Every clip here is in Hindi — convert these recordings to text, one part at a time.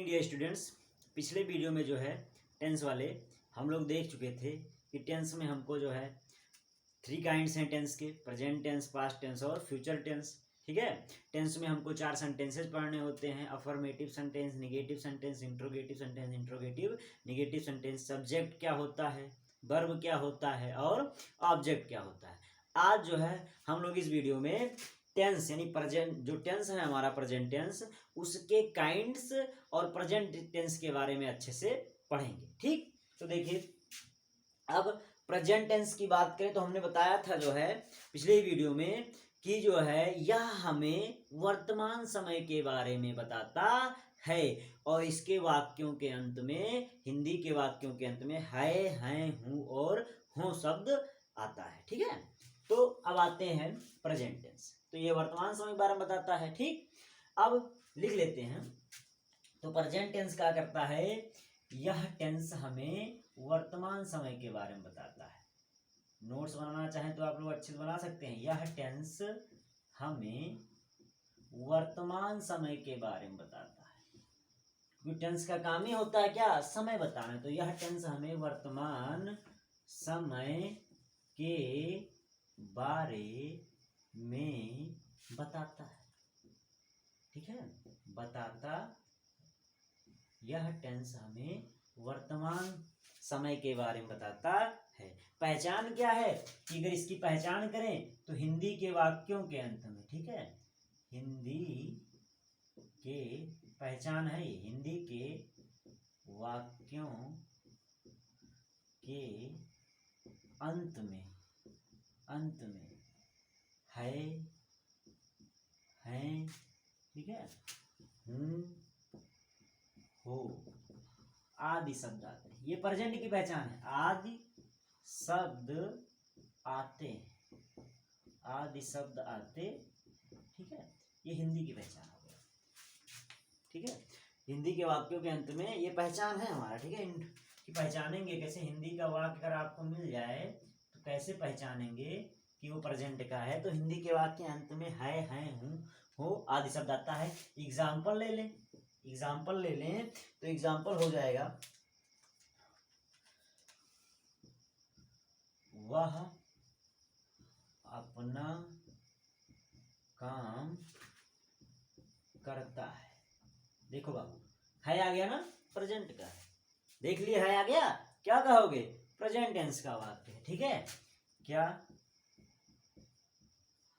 डियर स्टूडेंट्स, पिछले वीडियो में जो है टेंस वाले हम लोग देख चुके थे कि टेंस में हमको जो है 3 काइंड्स हैं टेंस के, प्रेजेंट टेंस, पास्ट टेंस और फ्यूचर टेंस। ठीक है, टेंस में हमको 4 सेंटेंसेस पढ़ने होते हैं, affirmative sentence, negative sentence, interrogative sentence, interrogative negative sentence, subject क्या होता है, वर्ब क्या होता है और ऑब्जेक्ट क्या होता है। आज जो है हम लोग इस वीडियो में टेंस यानी प्रेजेंट जो टेंस है हमारा प्रेजेंट टेंस, उसके काइंड्स और प्रेजेंट टेंस के बारे में अच्छे से पढ़ेंगे। ठीक, तो देखिए अब प्रेजेंट टेंस की बात करें तो हमने बताया था जो है पिछले वीडियो में कि जो है यह हमें वर्तमान समय के बारे में बताता है और इसके वाक्यों के अंत में, हिंदी के वाक्यों के अंत में है, हैं, हूँ और हों शब्द आता है। ठीक है, तो अब आते हैं प्रेजेंट टेंस। तो ये वर्तमान समय के बारे में बताता है। ठीक, अब लिख लेते हैं। तो प्रेजेंट टेंस क्या करता है, यह टेंस हमें वर्तमान समय के बारे में बताता है। नोट्स बनाना चाहें तो आप लोग अच्छे से बना सकते हैं। यह टेंस हमें वर्तमान समय के बारे में बताता है, क्योंकि टेंस का काम ही होता है क्या, समय बताना। तो यह टेंस हमें वर्तमान समय के बारे में बताता है। ठीक है, बताता, यह टेंस हमें वर्तमान समय के बारे में बताता है। पहचान क्या है कि अगर इसकी पहचान करें तो हिंदी के वाक्यों के अंत में, ठीक है, हिंदी के पहचान है, हिंदी के वाक्यों के अंत में है, हैं, ठीक है, हूँ, हो आदि शब्द आते हैं। ये प्रेजेंट की पहचान है, आदि शब्द आते, आदि शब्द आते। ठीक है, ये हिंदी की पहचान हो गया। ठीक है, हिंदी के वाक्यों के अंत में ये पहचान है हमारा। ठीक है, कि पहचानेंगे कैसे, हिंदी का वाक्य अगर आपको मिल जाए तो कैसे पहचानेंगे कि वो प्रेजेंट का है। तो हिंदी के वाक्य के अंत में है, हैं, हूँ, हो आदि शब्द आता है। एग्जाम्पल ले लें, एग्जाम्पल ले लें तो एग्जाम्पल हो जाएगा, वह अपना काम करता है। देखो बाबू, है आ गया ना, प्रेजेंट का है, देख लिए, है आ गया, क्या कहोगे, प्रेजेंट टेंस का वाक्य है। ठीक है, क्या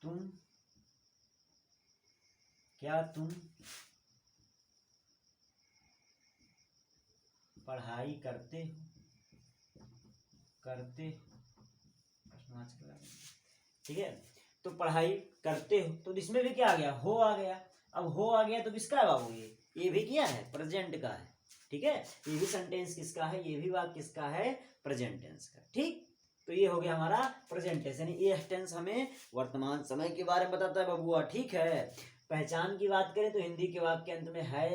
तुम पढ़ाई करते ठीक है, तो पढ़ाई करते हो, तो इसमें भी क्या आ गया, हो आ गया। अब हो आ गया तो किसका है बाबू, ये भी क्या है, प्रेजेंट का है। ठीक है, ये भी सेंटेंस किसका है, ये भी वाक्य किसका है, प्रेजेंट टेंस का। ठीक, तो ये हो गया हमारा प्रेजेंट टेंस, यानी ये टेंस हमें वर्तमान समय के बारे में बताता है बबुआ। ठीक है, पहचान की बात करें तो हिंदी के वाक्य के अंत में है,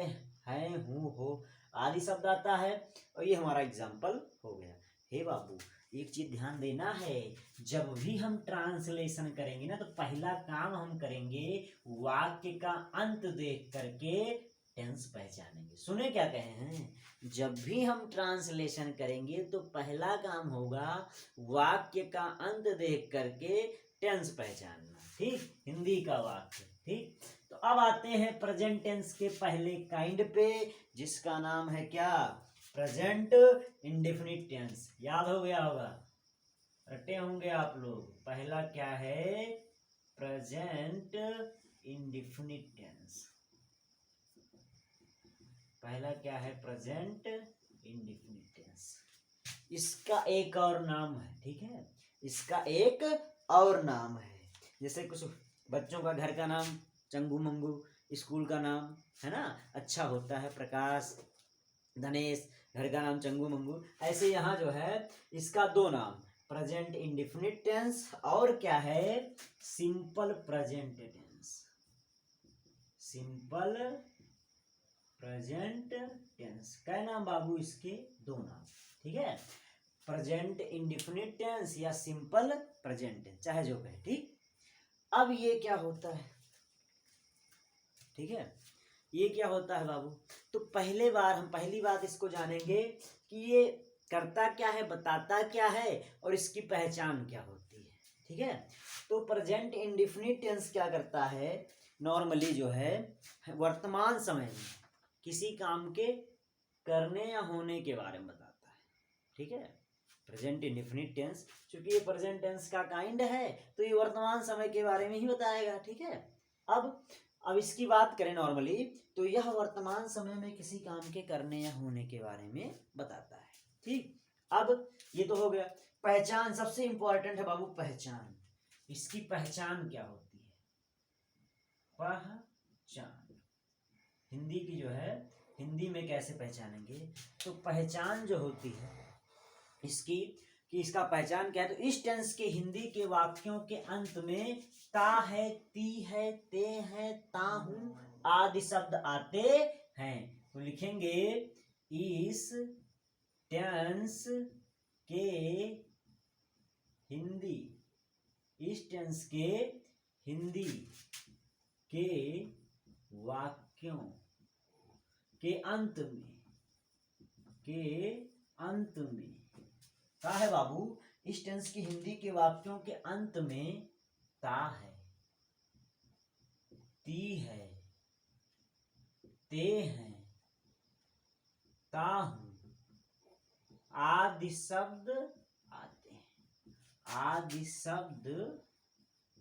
हैं, हूँ, हो आदि शब्द आता है और ये हमारा एग्जाम्पल हो गया। हे बाबू, एक चीज ध्यान देना है, जब भी हम ट्रांसलेशन करेंगे ना तो पहला काम हम करेंगे वाक्य का अंत देख करके टेंस पहचानेंगे। सुने क्या कहे हैं, जब भी हम ट्रांसलेशन करेंगे तो पहला काम होगा वाक्य का अंत देख करके टेंस पहचानना। ठीक, हिंदी का वाक्य। ठीक, तो अब आते हैं प्रेजेंट टेंस के पहले काइंड पे, जिसका नाम है क्या, प्रेजेंट इंडेफिनिट टेंस। याद हो गया होगा, रटे होंगे आप लोग। पहला क्या है, प्रेजेंट इंडेफिनिट टेंस। पहला क्या है, प्रेजेंट इंडेफिनिट टेंस। इसका एक और नाम है, ठीक है, इसका एक और नाम है। जैसे कुछ बच्चों का घर का नाम चंगू मंगू, स्कूल का नाम है ना अच्छा होता है, प्रकाश, धनेश, घर का नाम चंगू मंगू। ऐसे यहाँ जो है इसका 2 नाम, प्रेजेंट इंडेफिनिट टेंस और क्या है, simple present tense. Simple present tense, क्या नाम बाबू, इसके 2 नाम। ठीक है, प्रेजेंट इंडेफिनिट टेंस या सिंपल प्रेजेंट टेंस, चाहे जो कहे। ठीक, अब ये क्या होता है, ठीक है, ये क्या होता है बाबू? तो हम पहली बात इसको जानेंगे कि ये करता क्या है, बताता क्या है और इसकी पहचान क्या होती है। ठीक है, तो प्रेजेंट इंडेफिनिट टेंस क्या करता है, नॉर्मली जो है वर्तमान समय में किसी काम के करने या होने के बारे में बताता है। ठीक है, प्रेजेंट इंडेफिनिट टेंस, क्योंकि ये प्रेजेंट टेंस का काइंड है तो ये वर्तमान समय के बारे में ही बताएगा। ठीक है, अब इसकी बात करें नॉर्मली तो यह वर्तमान समय में किसी काम के करने या होने के बारे में बताता है। ठीक, अब ये तो हो गया। पहचान सबसे इंपॉर्टेंट है बाबू, पहचान। इसकी पहचान क्या होती है? पहचान हिंदी की जो है, हिंदी में कैसे पहचानेंगे? तो पहचान जो होती है इसकी, कि इसका पहचान क्या है, तो इस टेंस के हिंदी के वाक्यों के अंत में ता है, ती है, ते है, ता हूं आदि शब्द आते हैं। तो लिखेंगे इस टेंस के हिंदी, इस टेंस के हिंदी के वाक्यों के अंत में ता है बाबू, इस टेंस की हिंदी के वाक्यों के अंत में ता है, ती है, ते हैं, ता हूं आदि शब्द आते हैं, आदि शब्द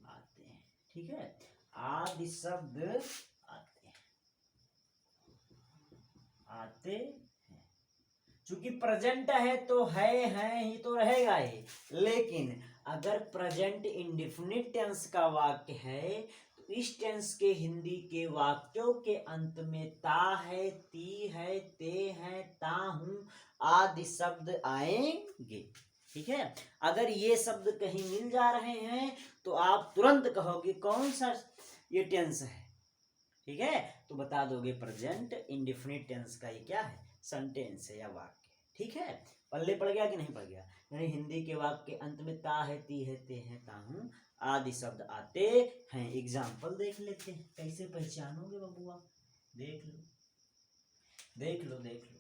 आते हैं। ठीक है, आदि शब्द आते हैं। चूंकि प्रेजेंट है तो है ही तो रहेगा ही, लेकिन अगर प्रेजेंट इंडेफिनिट टेंस का वाक्य है तो इस टेंस के हिंदी के वाक्यों के अंत में ता है, ती है, ते है, ता हूं आदि शब्द आएंगे। ठीक है, अगर ये शब्द कहीं मिल जा रहे हैं तो आप तुरंत कहोगे कौन सा ये टेंस है। ठीक है, तो बता दोगे प्रेजेंट इंडेफिनिट टेंस का ये क्या है, सेंटेंस है या वाक्य। ठीक है, पल्ले पड़ गया कि नहीं पड़ गया? यानी हिंदी के वाक्य के अंत में ता है, ती है, ते है, ता हूं आदि शब्द आते हैं। एग्जाम्पल देख लेते हैं, कैसे पहचानोगे बबुआ? देख लो देख लो देख लो।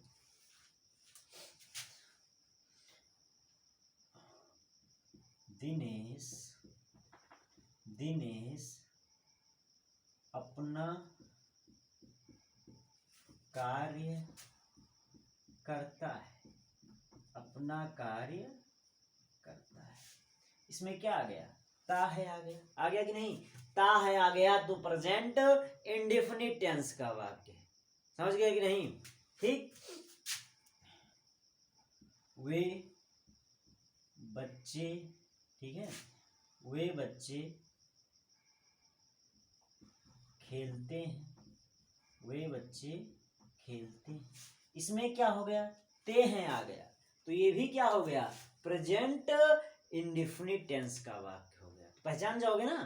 दिनेश अपना कार्य करता है, अपना कार्य करता है। इसमें क्या आ गया? ता है आ गया, आ गया कि नहीं? ता है आ गया तो प्रेजेंट इंडेफिनिट टेंस का वाक्य है। समझ गए कि नहीं? ठीक, वे बच्चे, ठीक है, वे बच्चे खेलते हैं, वे बच्चे खेलते हैं। इसमें क्या हो गया? ते हैं आ गया, तो ये भी क्या हो गया? प्रेजेंट इंडेफिनिट टेंस का वाक्य हो गया। तो पहचान जाओगे ना,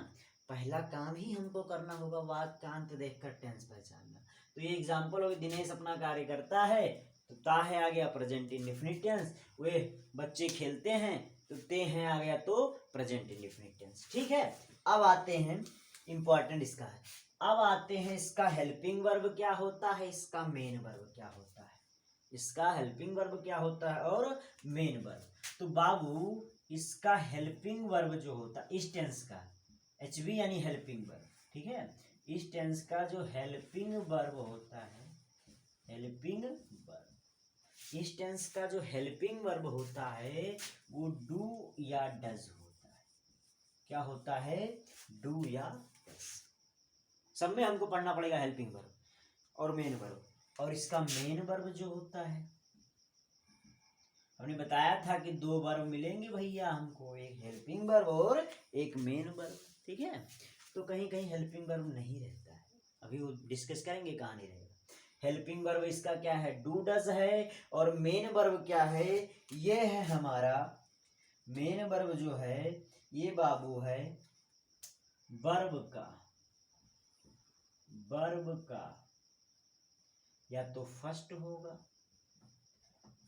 पहला काम ही हमको करना होगा वाक्य का अंत देखकर टेंस पहचानना। तो ये एग्जांपल हो गया, दिनेश अपना कार्य करता है तो ता है आ गया प्रेजेंट इंडेफिनिट टेंस, वे बच्चे खेलते हैं तो ते हैं आ गया तो प्रेजेंट इंडेफिनिट टेंस। ठीक है, अब आते हैं इंपॉर्टेंट इसका है, अब आते हैं इसका हेल्पिंग वर्ब क्या होता है, इसका मेन वर्ब क्या होता है, इसका हेल्पिंग वर्ब क्या होता है और मेन वर्ब। तो बाबू इसका हेल्पिंग वर्ब जो होता है इस टेंस का, एचबी यानी हेल्पिंग वर्ब। ठीक है, इस टेंस का जो हेल्पिंग वर्ब होता है, हेल्पिंग वर्ब, इस टेंस का जो हेल्पिंग वर्ब होता है वो डू या डज होता है। क्या होता है? डू या डज। सब में हमको पढ़ना पड़ेगा हेल्पिंग वर्ब और मेन वर्ब। और इसका मेन वर्ब जो होता है, हमने बताया था कि दो वर्ब मिलेंगे भैया हमको, एक हेल्पिंग वर्ब और एक मेन वर्ब। ठीक है, तो कहीं कहीं हेल्पिंग वर्ब नहीं रहता है, अभी वो डिस्कस करेंगे कहाँ नहीं रहेगा। हेल्पिंग वर्ब इसका क्या है? डू डज है। और मेन वर्ब क्या है? ये है हमारा मेन वर्ब जो है ये बाबू है वर्ब का या तो फर्स्ट होगा,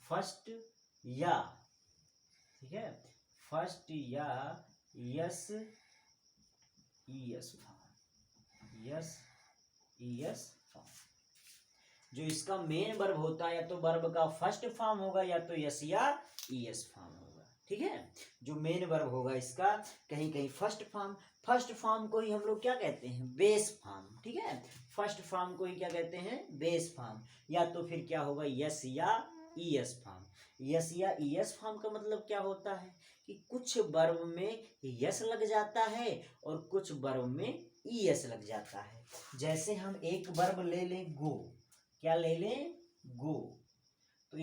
फर्स्ट या, ठीक है, फर्स्ट या s es form, s es form. जो इसका मेन वर्ब होता है या तो वर्ब का फर्स्ट फॉर्म होगा या तो यस या ईएस फॉर्म होगा। ठीक है, जो मेन वर्ब होगा इसका कहीं कहीं फर्स्ट फॉर्म को ही हम लोग क्या कहते हैं, बेस फॉर्म। ठीक है, फर्स्ट फॉर्म को ही क्या कहते हैं, बेस फॉर्म। या तो फिर क्या होगा, यस या ईएस फॉर्म। यस या ईएस फॉर्म का मतलब क्या होता है कि कुछ वर्ब में यस लग जाता है और कुछ वर्ब में ईएस लग जाता है। जैसे हम एक वर्ब ले लें गो, क्या ले लें, गो, तो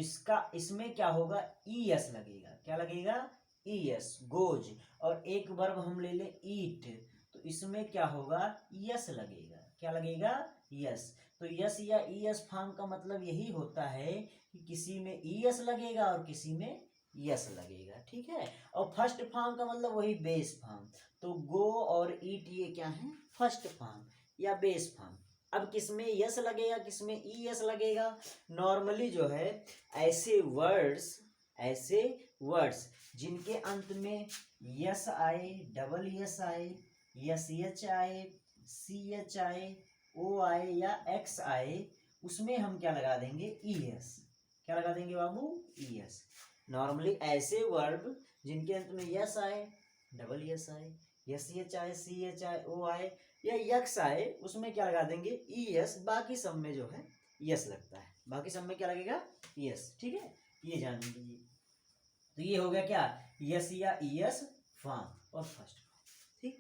इसमें क्या होगा, ईएस लगेगा। क्या लगेगा, ईएस, गोज। और एक वर्ब हम ले लें ईट, तो इसमें क्या होगा, यस लगेगा। क्या लगेगा, यस। तो यस या ईएस फॉर्म का मतलब यही होता है कि किसी में ईएस लगेगा और किसी में यस लगेगा। ठीक है, और फर्स्ट फॉर्म का मतलब वही बेस फॉर्म। तो गो और ईट ये क्या है, फर्स्ट फॉर्म या बेस फॉर्म। अब किसमें यस लगेगा, किसमें ईएस लगेगा। नॉर्मली जो है ऐसे वर्ड्स जिनके अंत में यस आए, डबल यस आए, यस एच आए, सी एच आए, ओ आए या एक्स आए, उसमें हम क्या लगा देंगे, ईएस। क्या लगा देंगे बाबू, ईएस। नॉर्मली ऐसे वर्ब जिनके अंत में यस आए, डबल यस आए, यस एच आए, सी एच आए, ओ आए या यक्स आए, उसमें क्या लगा देंगे, ईएस। बाकी सब में जो है यस लगता है, बाकी सब में क्या लगेगा, यस। ठीक है, ये जान लीजिए। तो ये हो गया क्या, यस या ईएस फॉर्म और फर्स्ट फॉर्म। ठीक,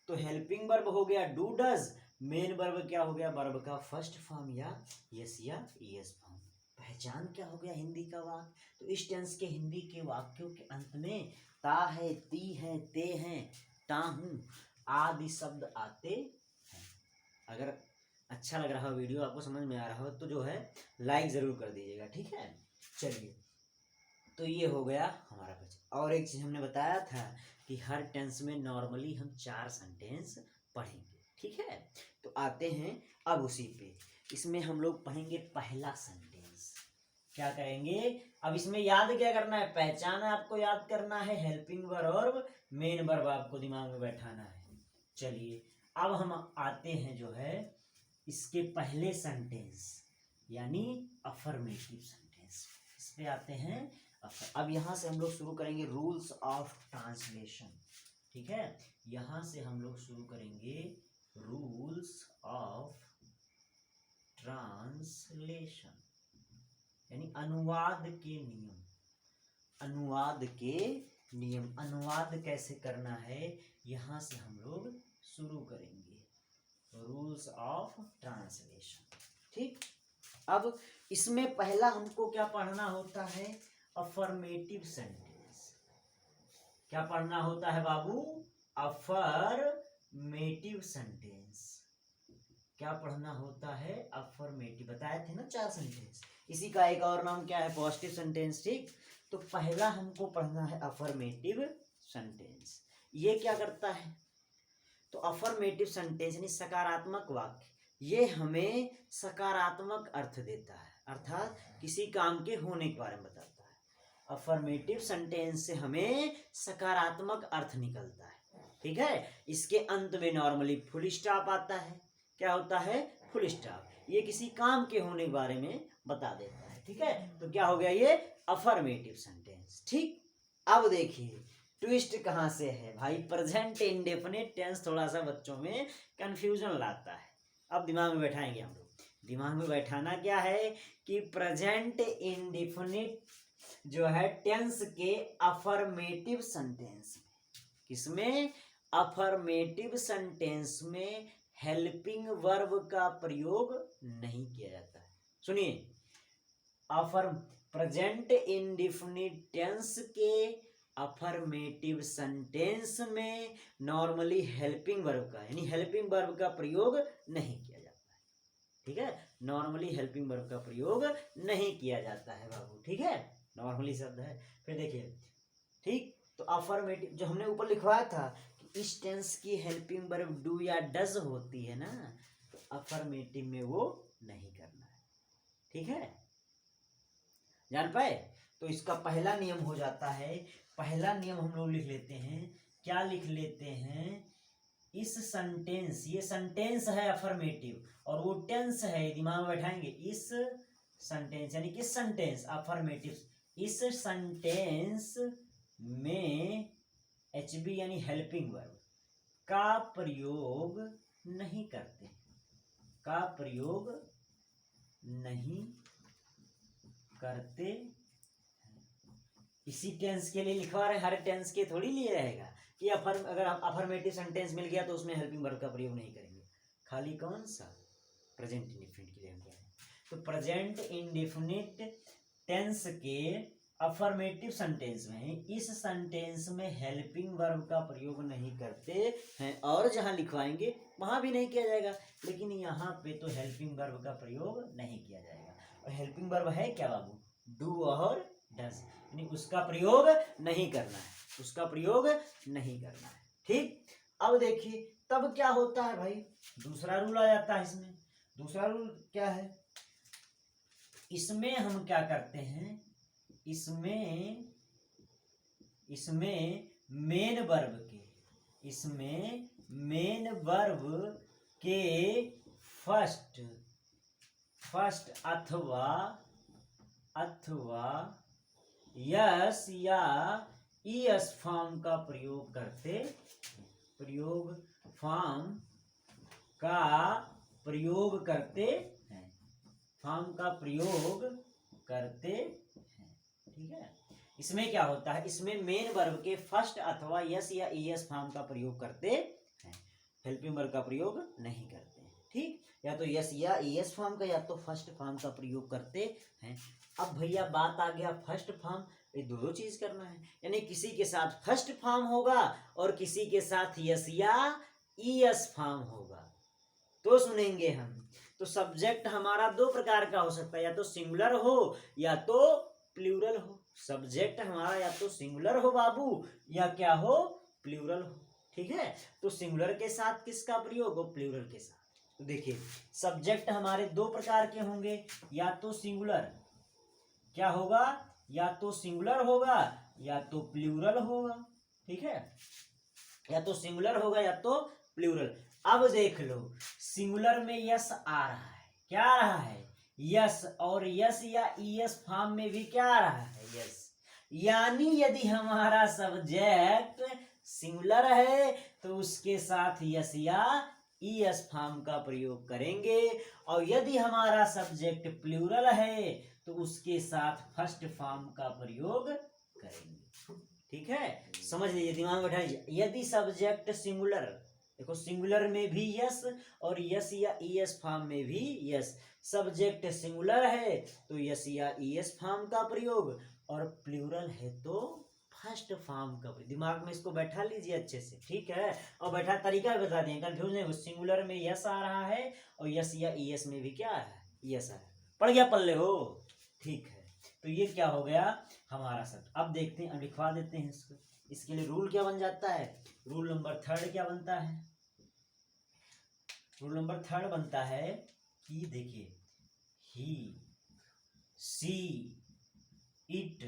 तो हेल्पिंग वर्ब हो गया डू डज, मेन वर्ब क्या हो गया, वर्ब का फर्स्ट फॉर्म या यस या ईएस फॉर्म। पहचान क्या हो गया हिंदी का वाक्य, तो इस टेंस के हिंदी के वाक्यों के अंत में ता है, ती है, ते हैं, ता हूं आदि शब्द आते हैं। अगर अच्छा लग रहा हो वीडियो, आपको समझ में आ रहा हो, तो जो है लाइक जरूर कर दीजिएगा। ठीक है, चलिए, तो ये हो गया हमारा कुछ। और एक चीज हमने बताया था कि हर टेंस में नॉर्मली हम 4 सेंटेंस पढ़ेंगे। ठीक है, तो आते हैं अब उसी पे। इसमें हम लोग पढ़ेंगे पहला सेंटेंस। क्या करेंगे, अब इसमें याद क्या करना है, पहचान आपको याद करना है, हेल्पिंग वर्ब और मेन वर्ब आपको दिमाग में बैठाना है। चलिए, अब हम आते हैं जो है इसके पहले सेंटेंस, यानी अफर्मेटिव सेंटेंस। इस पे आते हैं। अब यहां से हम लोग शुरू करेंगे रूल्स ऑफ ट्रांसलेशन। ठीक है, यहां से हम लोग शुरू करेंगे रूल्स ऑफ ट्रांसलेशन, यानी अनुवाद के नियम। अनुवाद के नियम, अनुवाद कैसे करना है, यहां से हम लोग शुरू करेंगे रूल्स ऑफ ट्रांसलेशन। ठीक, अब इसमें पहला हमको क्या पढ़ना होता है, अफर्मेटिव सेंटेंस। क्या पढ़ना होता है बाबू, अफर्मेटिव सेंटेंस। क्या पढ़ना होता है, अफर्मेटिव। बताए थे ना 4 सेंटेंस, इसी का एक और नाम क्या है, पॉजिटिव सेंटेंस। ठीक, तो पहला हमको पढ़ना है अफर्मेटिव सेंटेंस। ये क्या करता है, तो अफर्मेटिव सेंटेंस यानी सकारात्मक वाक्य, ये हमें सकारात्मक अर्थ देता है, अर्थात किसी काम के होने के बारे में बताता है। अफर्मेटिव सेंटेंस से हमें सकारात्मक अर्थ निकलता है। ठीक है, इसके अंत में नॉर्मली फुल स्टॉप आता है। क्या होता है, फुल स्टॉप, ये किसी काम के होने के बारे में बता देता है। ठीक है, तो क्या हो गया ये अफर्मेटिव सेंटेंस। ठीक, अब देखिए ट्विस्ट कहां से है भाई, प्रेजेंट इंडेफिनिट टेंस थोड़ा सा बच्चों में कंफ्यूजन लाता है। अब दिमाग में बैठाएंगे हम लोग, दिमाग में बैठाना क्या है कि प्रेजेंट इंडेफिनिट जो है टेंस के अफर्मेटिव सेंटेंस में, किसमें, अफर्मेटिव सेंटेंस में हेल्पिंग वर्ब का प्रयोग नहीं किया जाता है। सुनिए, प्रेजेंट इंडेफिनिट टेंस के अफर्मेटिव सेंटेंस में नॉर्मली हेल्पिंग वर्ब का, यानी हेल्पिंग वर्ब का प्रयोग नहीं किया जाता है। ठीक है, नॉर्मली हेल्पिंग वर्ब का प्रयोग नहीं किया जाता है बाबू। ठीक है, नॉर्मली शब्द है। फिर देखिए, ठीक, तो अफर्मेटिव जो हमने ऊपर लिखवाया था कि इस टेंस की हेल्पिंग वर्ब डू या डज होती है ना, तो अफर्मेटिव में वो नहीं करना है। ठीक है, जान पाए। तो इसका पहला नियम हो जाता है, पहला नियम हम लोग लिख लेते हैं, क्या लिख लेते हैं, इस सेंटेंस, ये सेंटेंस है अफर्मेटिव और वो टेंस है, दिमाग में बैठाएंगे। इस सेंटेंस यानी कि सेंटेंस अफर्मेटिव, इस सेंटेंस में HB यानी हेल्पिंग वर्ब का प्रयोग नहीं करते, का प्रयोग नहीं करते। इसी टेंस के लिए लिखवा रहे, हर टेंस के थोड़ी लिए रहेगा कि अगर हम अफर्मेटिव सेंटेंस मिल गया तो उसमें हेल्पिंग वर्ब का प्रयोग नहीं करेंगे, खाली कौन सा, प्रेजेंट इंडेफिनिट के लिए हम कह रहे हैं। तो प्रेजेंट इंडेफिनिट टेंस के अफर्मेटिव सेंटेंस में इस सेंटेंस में हेल्पिंग वर्ब का प्रयोग नहीं करते हैं, और जहां लिखवाएंगे वहां भी नहीं किया जाएगा, लेकिन यहाँ पे तो हेल्पिंग वर्ब का प्रयोग नहीं किया जाएगा। और हेल्पिंग वर्ब है क्या बाबू, डू और डज, यानी उसका प्रयोग नहीं करना है, उसका प्रयोग नहीं करना है। ठीक, अब देखिए तब क्या होता है भाई, दूसरा रूल आ जाता है इसमें। दूसरा रूल क्या है, इसमें हम क्या करते हैं, इसमें मेन वर्ब के, इसमें मेन वर्ब के फर्स्ट अथवा यस या ईएस फॉर्म का प्रयोग करते, फॉर्म का प्रयोग करते हैं, फॉर्म का प्रयोग करते हैं। ठीक है, इसमें क्या होता है, इसमें मेन वर्ब के फर्स्ट अथवा यस या ईएस फॉर्म का प्रयोग करते हैं, हेल्पिंग वर्ब का प्रयोग नहीं करते हैं। ठीक, या तो यस या ईएस फॉर्म का या तो फर्स्ट फॉर्म का प्रयोग करते हैं। अब भैया बात आ गया फर्स्ट फॉर्म, ये दोनों चीज करना है, यानी किसी के साथ फर्स्ट फॉर्म होगा और किसी के साथ यस या ईएस फॉर्म होगा, तो सुनेंगे हम। तो सब्जेक्ट हमारा दो प्रकार का हो सकता है, या तो सिंगुलर हो या तो प्लूरल हो। सब्जेक्ट हमारा या तो सिंगुलर हो बाबू, या क्या हो, प्लूरल हो। ठीक है, तो सिंगुलर के साथ किसका प्रयोग हो, प्लूरल के साथ। तो देखिए सब्जेक्ट हमारे दो प्रकार के होंगे, या तो सिंगुलर, क्या होगा, या तो सिंगुलर होगा या तो प्लूरल होगा। ठीक है, या तो सिंगुलर होगा या तो प्लूरल। अब देख लो सिंगुलर में यस आ रहा है, क्या आ रहा है, यस, और यस या ईएस फॉर्म में भी क्या आ रहा है, यस। यानी यदि हमारा सब्जेक्ट सिंगुलर है तो उसके साथ यस या ईएस फॉर्म का प्रयोग करेंगे, और यदि हमारा सब्जेक्ट प्लूरल है तो उसके साथ फर्स्ट फॉर्म का प्रयोग करेंगे। ठीक है, समझ लीजिए, दिमाग में बैठाइए। यदि सब्जेक्ट सिंगुलर, देखो सिंगुलर में भी यस और यस या ईएस फॉर्म में भी यस, सब्जेक्ट सिंगुलर है तो यस या ईएस फॉर्म का प्रयोग, और प्लूरल है तो फर्स्ट फॉर्म का प्रयोग। दिमाग में इसको बैठा लीजिए अच्छे से। ठीक है, और बैठा तरीका भी बता दें, कंफ्यूज नहीं हो। सिंगुलर में यस आ रहा है और यस या ईएस में भी क्या आ रहा है, यस आ रहा है। पढ़ गया पल्ले हो, ठीक है। तो ये क्या हो गया हमारा शब्द। अब देखते हैं, अब लिखवा देते हैं इसको। इसके लिए रूल क्या बन जाता है, रूल नंबर 3 क्या बनता है, रूल नंबर 3 बनता है कि देखिए ही, सी, इट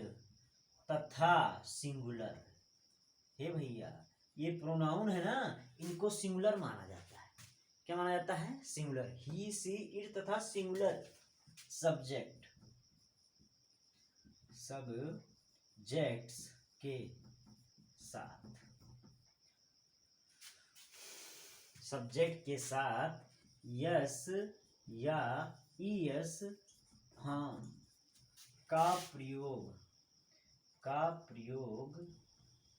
तथा सिंगुलर। हे भैया ये प्रोनाउन है ना, इनको सिंगुलर माना जाता है। क्या माना जाता है, सिंगुलर। ही, सी, इट तथा सिंगुलर सब्जेक्ट्स के साथ, सब्जेक्ट के साथ यस या ईएस फॉर्म का प्रयोग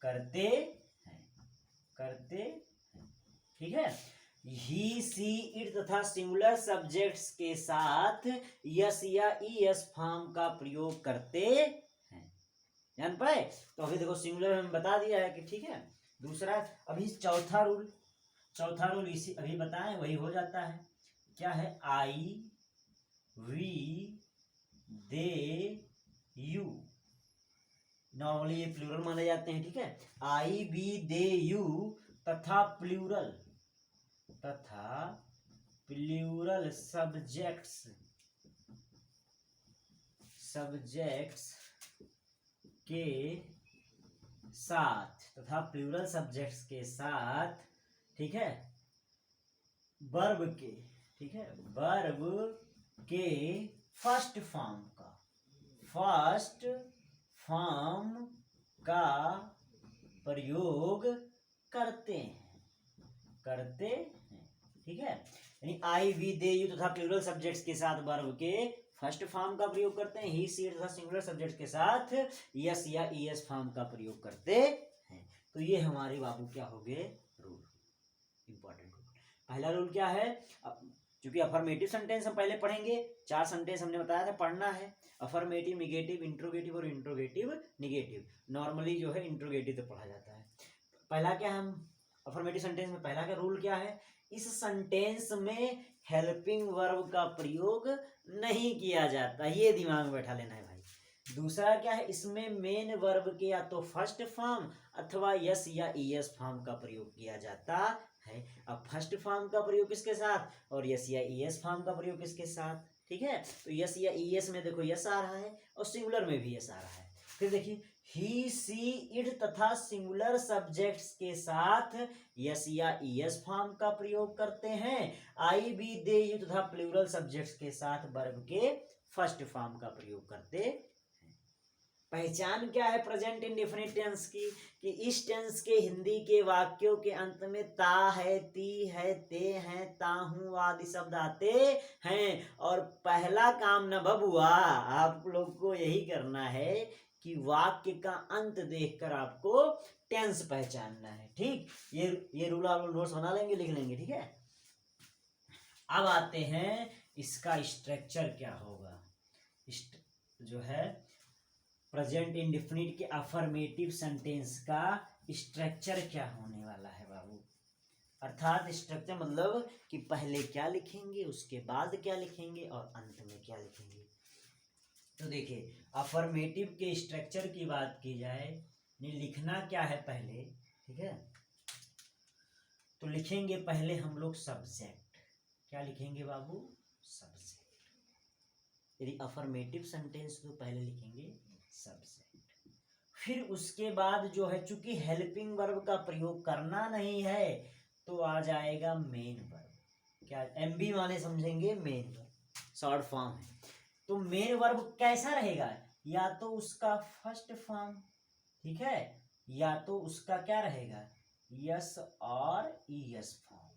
करते हैं। ठीक है, ही, सी, इट तथा सिंगुलर सब्जेक्ट्स के साथ यस या ईएस फॉर्म का प्रयोग करते हैं। जान पाए। तो अभी देखो सिंगुलर में बता दिया है कि ठीक है। दूसरा अभी चौथा रूल इसी अभी बताएं, वही हो जाता है। क्या है, आई, वी, दे, यू। नॉर्मली ये प्लूरल माने जाते हैं। ठीक है, आई, बी, दे, यू तथा प्लूरल सब्जेक्ट्स के साथ, तथा प्लूरल सब्जेक्ट्स के साथ ठीक है, वर्ब के, ठीक है, वर्ब के फर्स्ट फॉर्म का प्रयोग करते हैं, ठीक है। यानी आई वी दे यू तथा प्लूरल सब्जेक्ट्स के साथ वर्ब के फर्स्ट फॉर्म का प्रयोग करते हैं, ही सी तथा सिंगुलर सब्जेक्ट के साथ यस या ईएस फॉर्म का प्रयोग करते हैं। तो ये हमारे बाबू क्या हो गए रूल, इंपॉर्टेंट रूल। पहला रूल क्या है, क्योंकि अफर्मेटिव सेंटेंस हम पहले पढ़ेंगे, 4 सेंटेंस हमने बताया था पढ़ना है, अफर्मेटिव, निगेटिव, इंट्रोगेटिव और इंट्रोगेटिव निगेटिव। नॉर्मली जो है इंट्रोगेटिव तो पढ़ा जाता है। पहला क्या, हम अफर्मेटिव सेंटेंस में पहला का रूल क्या है, इस सेंटेंस में हेल्पिंग वर्ब का प्रयोग नहीं किया जाता, ये दिमाग में बैठा लेना है भाई। दूसरा क्या है, इसमें मेन वर्ब के या तो फर्स्ट फॉर्म अथवा यस या ईएस फॉर्म का प्रयोग किया जाता है। अब फर्स्ट फॉर्म का प्रयोग किसके साथ और यस या ईएस फॉर्म का प्रयोग किसके साथ, ठीक है। तो यस या ईएस में देखो यस आ रहा है और सिंगुलर में भी यस आ रहा है। फिर देखिए ही सी इट तथा सिंगुलर सब्जेक्ट्स के साथ यस या ईएस फॉर्म का प्रयोग करते हैं। आई बी दे यू तथा प्लूरल सब्जेक्ट्स के साथ वर्ब के फर्स्ट फॉर्म का प्रयोग करते हैं। पहचान क्या है प्रेजेंट इंडेफिनिट टेंस की, कि इस टेंस के हिंदी के वाक्यों के अंत में ता है, ती है, ते हैं, ताहू आदि शब्द आते हैं। और पहला काम न बबुआ, आप लोग को यही करना है कि वाक्य का अंत देखकर आपको टेंस पहचानना है, ठीक। ये रूल आप नोट्स बना लेंगे, लिख लेंगे, ठीक है। अब आते हैं इसका स्ट्रक्चर क्या होगा, जो है प्रेजेंट इंडेफिनिट के अफर्मेटिव सेंटेंस का स्ट्रक्चर क्या होने वाला है बाबू। अर्थात स्ट्रक्चर मतलब कि पहले क्या लिखेंगे, उसके बाद क्या लिखेंगे और अंत में क्या लिखेंगे। तो देखिए अफर्मेटिव के स्ट्रक्चर की बात की जाए, लिखना क्या है पहले, ठीक है। तो लिखेंगे पहले हम लोग सब्जेक्ट, क्या लिखेंगे बाबू, सब्जेक्ट। यदि अफर्मेटिव सेंटेंस तो पहले लिखेंगे सब्जेक्ट। फिर उसके बाद जो है, चूंकि हेल्पिंग वर्ब का प्रयोग करना नहीं है तो आ जाएगा मेन वर्ब। क्या एमबी वाले समझेंगे, मेन वर्ब शॉर्ट फॉर्म है। तो मेन वर्ब कैसा रहेगा, या तो उसका फर्स्ट फॉर्म, ठीक है, या तो उसका क्या रहेगा, यस और ईएस फॉर्म,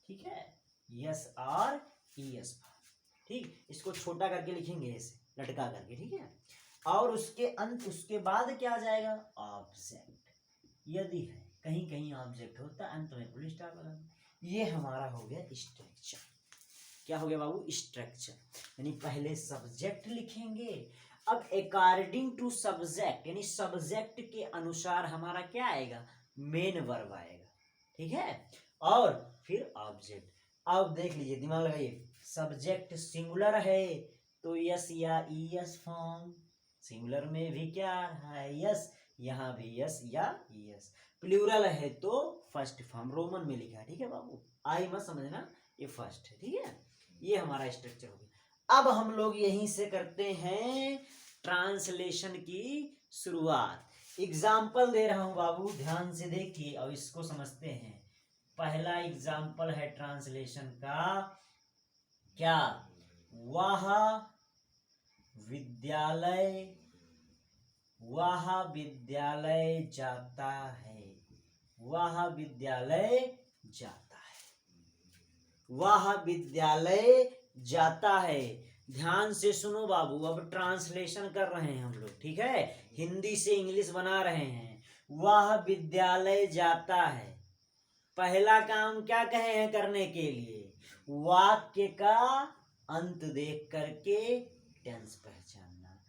ठीक है, यस और ईएस फॉर्म, ठीक। इसको छोटा करके लिखेंगे ऐसे लटका करके, ठीक है। और उसके अंत, उसके बाद क्या आ जाएगा, ऑब्जेक्ट। यदि है कहीं कहीं ऑब्जेक्ट होता अंत में फुल स्टॉप लगा। ये हमारा हो गया स्ट्रक्चर। क्या हो गया बाबू, स्ट्रक्चर। यानी पहले सब्जेक्ट लिखेंगे, अब अकॉर्डिंग टू सब्जेक्ट, यानी सब्जेक्ट के अनुसार हमारा क्या आएगा, मेन वर्ब आएगा, ठीक है, और फिर ऑब्जेक्ट। अब देख लीजिए, दिमाग लगाइए, सब्जेक्ट सिंगुलर है तो यस या ईएस फॉर्म, सिंगुलर में भी क्या है, यस, यहाँ भी यस या ईएस। प्लूरल है तो फर्स्ट फॉर्म, रोमन में लिखा है, ठीक है बाबू, आई मत समझना, ये फर्स्ट है, ठीक है। ये हमारा स्ट्रक्चर हो गया। अब हम लोग यहीं से करते हैं ट्रांसलेशन की शुरुआत। एग्जाम्पल दे रहा हूं बाबू, ध्यान से देखिए और इसको समझते हैं। पहला एग्जाम्पल है ट्रांसलेशन का, क्या, वह विद्यालय जाता है, वह विद्यालय जाता है, वह विद्यालय जाता है। ध्यान से सुनो बाबू, अब ट्रांसलेशन कर रहे हैं हम लोग, ठीक है, हिंदी से इंग्लिश बना रहे हैं। वह विद्यालय जाता है, पहला काम क्या कहे हैं करने के लिए, वाक्य का अंत देख करके टेंस पहचानना।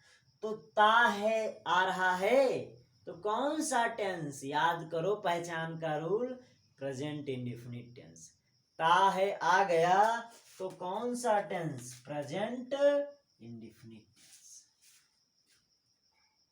तो ता है आ रहा है, तो कौन सा टेंस, याद करो पहचान का रूल, प्रेजेंट इंडेफिनिट टेंस। ता है आ गया तो कौन सा tense, present indefinite tense.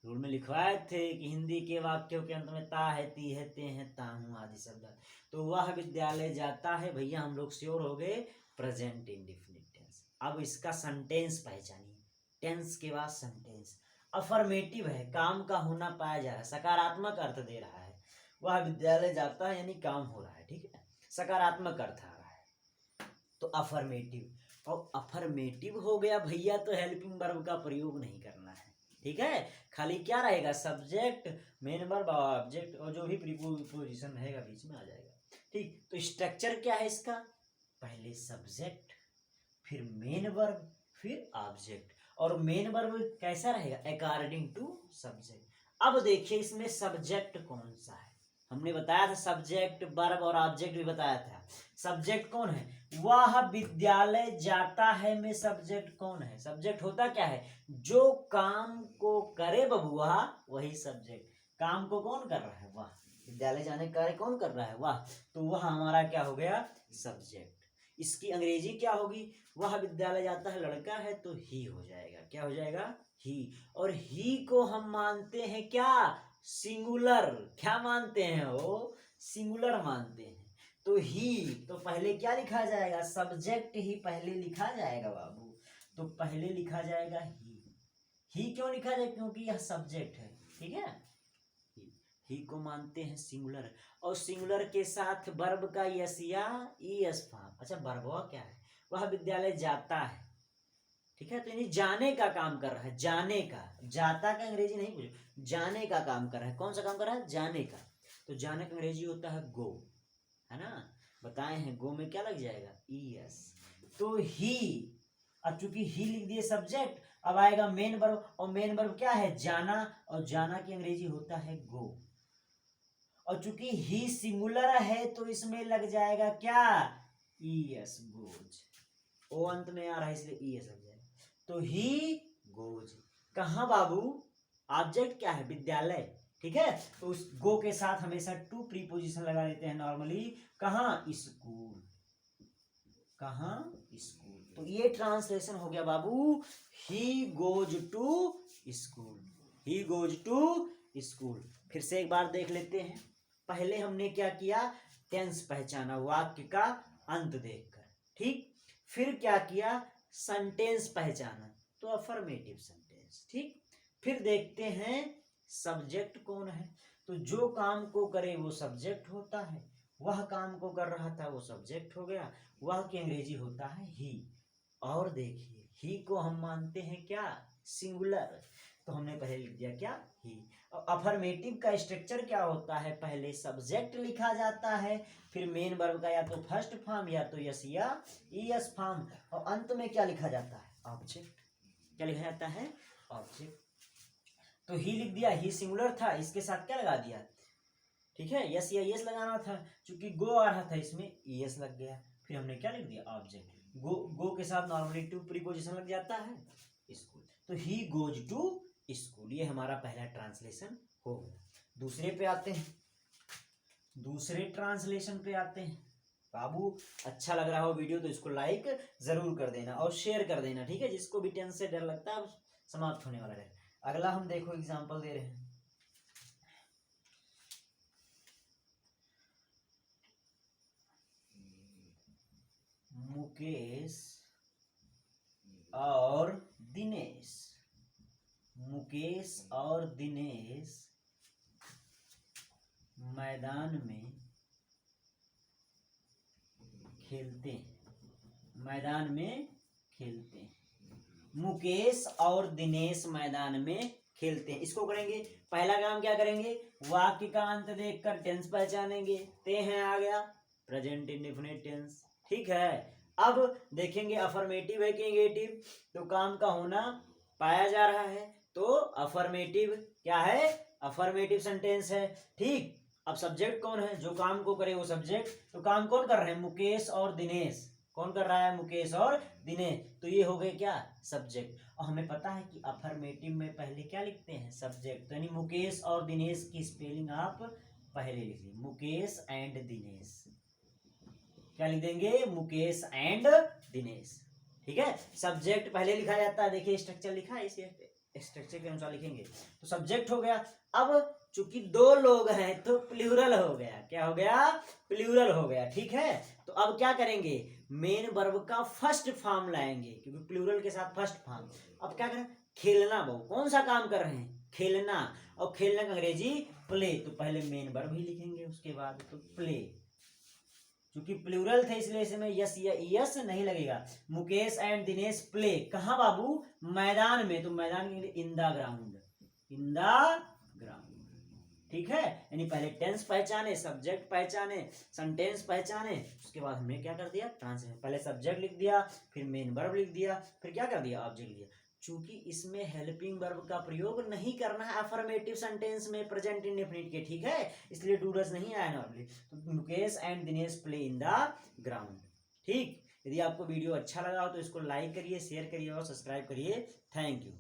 Rule में लिखवाए थे कि हिंदी के वाक्यों के अंत में ता है, ती है, ते हैं, ताहू आदि शब्द। तो वह विद्यालय जाता है, भैया हम लोग श्योर हो गए, प्रेजेंट इंडेफिनिट टेंस। अब इसका सेंटेंस पहचानिए, टेंस के बाद सेंटेंस। अफर्मेटिव है, काम का होना पाया जा रहा है, सकारात्मक अर्थ दे रहा है। वह विद्यालय जाता है, यानी काम हो रहा है, ठीक है, सकारात्मक अर्थ आ रहा है। तो अफर्मेटिव, और अफर्मेटिव हो गया भैया तो हेल्पिंग वर्ब का प्रयोग नहीं करना है, ठीक है, खाली क्या रहेगा, सब्जेक्ट, मेन वर्ब, ऑब्जेक्ट, और जो भी प्रीपोजिशन रहेगा बीच में आ जाएगा, ठीक। तो स्ट्रक्चर क्या है इसका, पहले सब्जेक्ट, फिर मेन वर्ब, फिर ऑब्जेक्ट, और मेन वर्ब कैसा रहेगा, अकॉर्डिंग टू सब्जेक्ट। अब देखिए इसमें सब्जेक्ट कौन सा है, हमने बताया था सब्जेक्ट, वर्ब और ऑब्जेक्ट भी बताया था। सब्जेक्ट कौन है, वह विद्यालय जाता है में सब्जेक्ट कौन है, सब्जेक्ट होता क्या है, जो काम को करे बबुआ वही सब्जेक्ट, काम को कौन कर रहा है, वह, विद्यालय जाने का कार्य कौन कर रहा है, वह, तो वह हमारा क्या हो गया, सब्जेक्ट। इसकी अंग्रेजी क्या होगी, वह विद्यालय जाता है लड़का है तो ही हो जाएगा, क्या हो जाएगा, ही। और ही को हम मानते हैं क्या, सिंगुलर, क्या मानते हैं, वो सिंगुलर मानते हैं। तो ही, तो पहले क्या लिखा जाएगा, सब्जेक्ट ही पहले लिखा जाएगा बाबू, तो पहले लिखा जाएगा ही क्यों लिखा जाए, क्योंकि यह सब्जेक्ट है, ठीक है। ही को मानते हैं सिंगुलर, और सिंगुलर के साथ वर्ब का यस या ईएस फॉर्म। अच्छा, वर्बवा क्या है, वह विद्यालय जाता है, ठीक है, तो यानी जाने का काम कर रहा है, जाने का, जाता का अंग्रेजी नहीं पूछो, जाने का काम कर रहा है, कौन सा काम कर रहा है, जाने का। तो जाने का अंग्रेजी होता है गो, है ना, बताए हैं, गो में क्या लग जाएगा, ईएस। तो ही, अब चूंकि ही लिख दिए सब्जेक्ट, अब आएगा मेन वर्ब, और मेन वर्ब क्या है, जाना, और जाना की अंग्रेजी होता है गो। और चूंकि ही सिंगुलर है तो इसमें लग जाएगा क्या, ईएस, गोज, ओ अंत में आ रहा है इसलिए ईएस लग जाएगा। तो ही गोज, कहाँ बाबू, ऑब्जेक्ट क्या है, विद्यालय, ठीक है, तो उस गो के साथ हमेशा टू प्रीपोजिशन लगा देते हैं नॉर्मली, कहाँ, स्कूल, कहाँ, स्कूल। तो ये ट्रांसलेशन हो गया बाबू, he goes to school, he goes to school. फिर से एक बार देख लेते हैं, पहले हमने क्या किया, टेंस पहचाना वाक्य का अंत देखकर, ठीक, फिर क्या किया, सेंटेंस पहचाना, तो अफर्मेटिव सेंटेंस, ठीक। फिर देखते हैं सब्जेक्ट कौन है, तो जो काम को करे वो सब्जेक्ट होता है, वह काम को कर रहा था वो सब्जेक्ट हो गया, वह की अंग्रेजी होता है ही। और देखिए ही को हम मानते हैं क्या, सिंगुलर, तो हमने पहले लिख दिया क्या, ही। अफर्मेटिव का स्ट्रक्चर क्या होता है, पहले सब्जेक्ट लिखा जाता है, फिर मेन वर्ब का या तो फर्स्ट फॉर्म या तो यस या ईएस फॉर्म, और अंत में क्या लिखा जाता है, ऑब्जेक्ट, क्या लिखा जाता है, ऑब्जेक्ट। तो ही लिख दिया, ही सिंगुलर था, इसके साथ क्या लगा दिया, ठीक है, यस या ईएस लगाना था, चूंकि गो आ रहा था इसमें ईएस लग गया, फिर हमने क्या लिख दिया, ऑब्जेक्ट। गो के साथ नॉर्मली टू प्रीपोजिशन लग जाता है, स्कूल, तो ही गोज टू स्कूल, ये हमारा पहला ट्रांसलेशन हो गया। दूसरे पे आते हैं, दूसरे ट्रांसलेशन पे आते हैं बाबू। अच्छा लग रहा हो वीडियो तो इसको लाइक जरूर कर देना और शेयर कर देना, ठीक है, जिसको भी टेंस से डर लगता है समाप्त होने वाला है। अगला हम देखो एग्जांपल दे रहे हैं, मुकेश और दिनेश, मुकेश और दिनेश मैदान में खेलते हैं, मैदान में खेलते हैं, मुकेश और दिनेश मैदान में खेलते हैं। इसको करेंगे, पहला काम क्या करेंगे, वाक्य का अंत देखकर टेंस पहचानेंगे, ते हैं आ गया, प्रेजेंट इंडेफिनिट टेंस, ठीक है। अब देखेंगे अफर्मेटिव है कि नेगेटिव, तो काम का होना पाया जा रहा है, तो अफर्मेटिव क्या है, अफर्मेटिव सेंटेंस है, ठीक। अब सब्जेक्ट कौन है, जो काम को करे वो सब्जेक्ट, तो काम कौन कर रहे हैं, मुकेश और दिनेश, कौन कर रहा है, मुकेश और दिनेश, तो ये हो गए क्या, सब्जेक्ट। और हमें पता है कि अफर्मेटिव में पहले क्या लिखते हैं, सब्जेक्ट, तो यानी मुकेश और दिनेश की स्पेलिंग आप पहले लिखिए, मुकेश एंड दिनेश, क्या लिख देंगे, मुकेश एंड दिनेश, ठीक है। सब्जेक्ट पहले लिखा जाता है, देखिए स्ट्रक्चर लिखा है, इसे स्ट्रक्चर के अनुसार लिखेंगे, तो सब्जेक्ट हो गया। अब चूंकि दो लोग हैं तो प्लूरल हो गया, क्या हो गया, प्लूरल हो गया, ठीक है। तो अब क्या करेंगे, मेन वर्ब का फर्स्ट फॉर्म लाएंगे, क्योंकि प्लूरल के साथ फर्स्ट फॉर्म। अब क्या करें, खेलना, बहु कौन सा काम कर रहे हैं, खेलना, और खेलना का अंग्रेजी प्ले, तो पहले मेन वर्ब ही लिखेंगे उसके बाद, तो प्ले। क्योंकि प्लूरल थे इसलिए इसमें यस या यस नहीं लगेगा। मुकेश एंड दिनेश प्ले, कहाँ बाबू? मैदान में, तो मैदान के लिए in the ground, in the ground. ठीक है, यानी पहले टेंस पहचाने, सब्जेक्ट पहचाने, सेंटेंस पहचाने, उसके बाद हमने क्या कर दिया? ट्रांसलेशन। पहले सब्जेक्ट लिख दिया, फिर मेन वर्ब लिख दिया, फिर क्या कर दिया? ऑब्जेक्ट लिख दिया। चूंकि इसमें हेल्पिंग वर्ब का प्रयोग नहीं करना है अफर्मेटिव सेंटेंस में प्रेजेंट इंडेफिनिट के, ठीक है, इसलिए डू डज नहीं आया नॉर्मली। तो Mukesh and Dinesh play in the ground. ठीक, यदि आपको वीडियो अच्छा लगा हो तो इसको लाइक करिए, शेयर करिए और सब्सक्राइब करिए। Thank you.